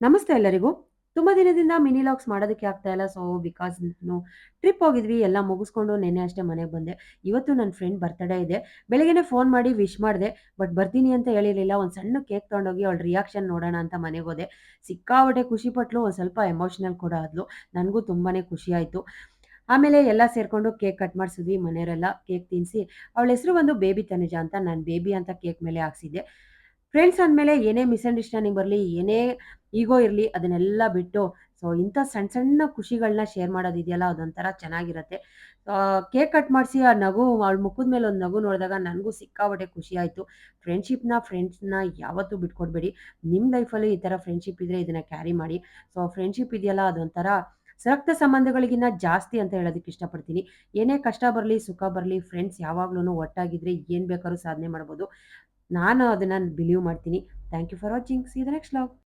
ನಮಸ್ತೆ ಎಲ್ಲರಿಗೂ. ತುಂಬಾ ದಿನದಿಂದ ಮಿನಿ ಲಾಗ್ಸ್ ಮಾಡೋದಕ್ಕೆ ಆಗ್ತಾ ಇಲ್ಲ. ಬಿಕಾಸ್ ನಾನು ಟ್ರಿಪ್ ಹೋಗಿದ್ವಿ. ಎಲ್ಲ ಮುಗಿಸ್ಕೊಂಡು ನಿನ್ನೆ ಅಷ್ಟೇ ಮನೆಗೆ ಬಂದೆ. ಇವತ್ತು ನನ್ನ ಫ್ರೆಂಡ್ ಬರ್ತ್‌ಡೇ ಇದೆ. ಬೆಳಗ್ಗೆನೆ ಫೋನ್ ಮಾಡಿ ವಿಶ್ ಮಾಡಿದೆ. ಬಟ್ ಬರ್ತೀನಿ ಅಂತ ಹೇಳಿರಲಿಲ್ಲ. ಒಂದು ಸಣ್ಣ ಕೇಕ್ ತಗೊಂಡೋಗಿ ಅವಳ ರಿಯಾಕ್ಷನ್ ನೋಡೋಣ ಅಂತ ಮನೆಗೋದೆ. ಸಿಕ್ಕಾಪಟ್ಟೆ ಖುಷಿ ಪಟ್ಳು. ಒಂದು ಸ್ವಲ್ಪ ಎಮೋಷನಲ್ ಕೂಡ ಆದ್ಲು. ನನಗೂ ತುಂಬಾನೇ ಖುಷಿ ಆಯ್ತು. ಆಮೇಲೆ ಎಲ್ಲ ಸೇರ್ಕೊಂಡು ಕೇಕ್ ಕಟ್ ಮಾಡಿಸಿದ್ವಿ. ಮನೆಯವರೆಲ್ಲ ಕೇಕ್ ತಿನ್ನಿಸಿ ಅವಳ ಹೆಸರು ಬಂದು ಬೇಬಿ ತನುಜಾ ಅಂತ. ನಾನು ಬೇಬಿ ಅಂತ ಕೇಕ್ ಮೇಲೆ ಹಾಕ್ಸಿದ್ದೆ. ಫ್ರೆಂಡ್ಸ್ ಅಂದಮೇಲೆ ಏನೇ ಮಿಸ್‌ಅಂಡರ್‌ಸ್ಟ್ಯಾಂಡಿಂಗ್ ಬರಲಿ, ಏನೇ ಈಗೋ ಇರಲಿ ಅದನ್ನೆಲ್ಲ ಬಿಟ್ಟು ಇಂಥ ಸಣ್ಣ ಸಣ್ಣ ಖುಷಿಗಳನ್ನ ಶೇರ್ ಮಾಡೋದಿದೆಯಲ್ಲ ಅದೊಂಥರ ಚೆನ್ನಾಗಿರತ್ತೆ. ಕೇಕ್ ಕಟ್ ಮಾಡಿಸಿ ಆ ನಗು ಅವಳ ಮುಖದ ಮೇಲೆ ಒಂದು ನಗು ನೋಡಿದಾಗ ನನಗೂ ಸಿಕ್ಕಾಪಟ್ಟೆ ಖುಷಿ ಆಯಿತು. ಫ್ರೆಂಡ್ಸ್‌ನ ಯಾವತ್ತೂ ಬಿಟ್ಕೊಡ್ಬೇಡಿ. ನಿಮ್ಮ ಲೈಫಲ್ಲಿ ಈ ಥರ ಫ್ರೆಂಡ್‌ಶಿಪ್ ಇದ್ದರೆ ಇದನ್ನ ಕ್ಯಾರಿ ಮಾಡಿ. ಫ್ರೆಂಡ್‌ಶಿಪ್ ಇದೆಯಲ್ಲ ಅದೊಂಥರ ರಕ್ತ ಸಂಬಂಧಗಳಿಗಿನ್ನ ಜಾಸ್ತಿ ಅಂತ ಹೇಳೋದಕ್ಕೆ ಇಷ್ಟಪಡ್ತೀನಿ. ಏನೇ ಕಷ್ಟ ಬರಲಿ, ಸುಖ ಬರಲಿ ಫ್ರೆಂಡ್ಸ್ ಯಾವಾಗ್ಲೂನು ಒಟ್ಟಾಗಿದ್ರೆ ಏನು ಬೇಕಾದ್ರೂ ಸಾಧನೆ ಮಾಡ್ಬೋದು. ನಾನು ಅದನ್ನ ಬಿಲೀವ್ ಮಾಡ್ತೀನಿ. Thank you for watching. See you the next vlog.